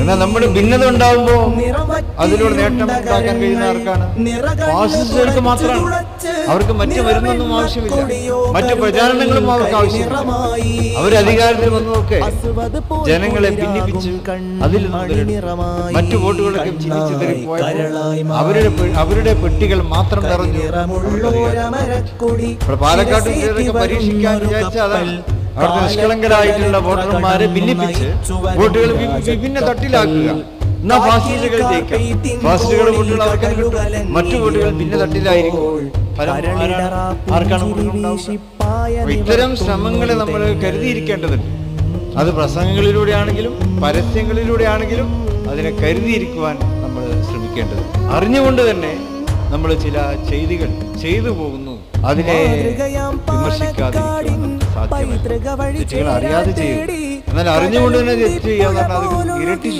എന്നാൽ നമ്മുടെ ഭിന്നത ഉണ്ടാവുമ്പോ അതിലൂടെ നേട്ടം ഉണ്ടാക്കാൻ കഴിയുന്ന ആർക്കാണ്? ഫാസിസ്റ്റുകൾക്ക് മാത്രമാണ്. അവർക്ക് മറ്റു മരുന്നൊന്നും ആവശ്യമില്ല, മറ്റു പ്രചാരണങ്ങളും അവർക്ക് ആവശ്യമില്ല. അവർ അധികാരത്തിൽ വന്നതൊക്കെ ജനങ്ങളെ ഭിന്നിപ്പിച്ച് അതിൽ മറ്റു വോട്ടുകളൊക്കെ ചിന്തിച്ച് അവരുടെ പെട്ടികൾ മാത്രം നിറഞ്ഞു. പാലക്കാട് പരീക്ഷിക്കാൻ വിചാരിച്ച അതാണ്. അവിടുത്തെ നിഷ്കളങ്കരായിട്ടുള്ള വോട്ടർമാരെ ഭിന്നിപ്പിച്ച് വോട്ടുകൾ വിഭിന്ന തട്ടിലാക്കുക. എന്നാ ഫാസിസ്റ്റുകൾ ജയിക്കാം. ഫാസിസ്റ്റുകളുടെ വോട്ടുകൾ അവർക്ക് കിട്ടും, മറ്റു വോട്ടുകൾ ഭിന്ന തട്ടിലായിരിക്കും. ആർക്കാണ്? ഇത്തരം ശ്രമങ്ങളെ നമ്മൾ കരുതിയിരിക്കേണ്ടതുണ്ട്. അത് പ്രസംഗങ്ങളിലൂടെ ആണെങ്കിലും പരസ്യങ്ങളിലൂടെ ആണെങ്കിലും അതിനെ കരുതിയിരിക്കുവാൻ നമ്മൾ ശ്രമിക്കേണ്ടതുണ്ട്. അറിഞ്ഞുകൊണ്ട് തന്നെ നമ്മൾ ചില ചെയ്തികൾ ചെയ്തു പോകുന്നു. അതിനെ വിമർശിക്കാതിരിക്കുവാൻ സാധ്യമല്ല. തെറ്റുകൾ അറിയാതെ ചെയ്യും. എന്നാൽ അറിഞ്ഞുകൊണ്ട് തന്നെ തെറ്റ് ചെയ്യാന്ന് പറഞ്ഞാൽ അത് ഇരട്ടി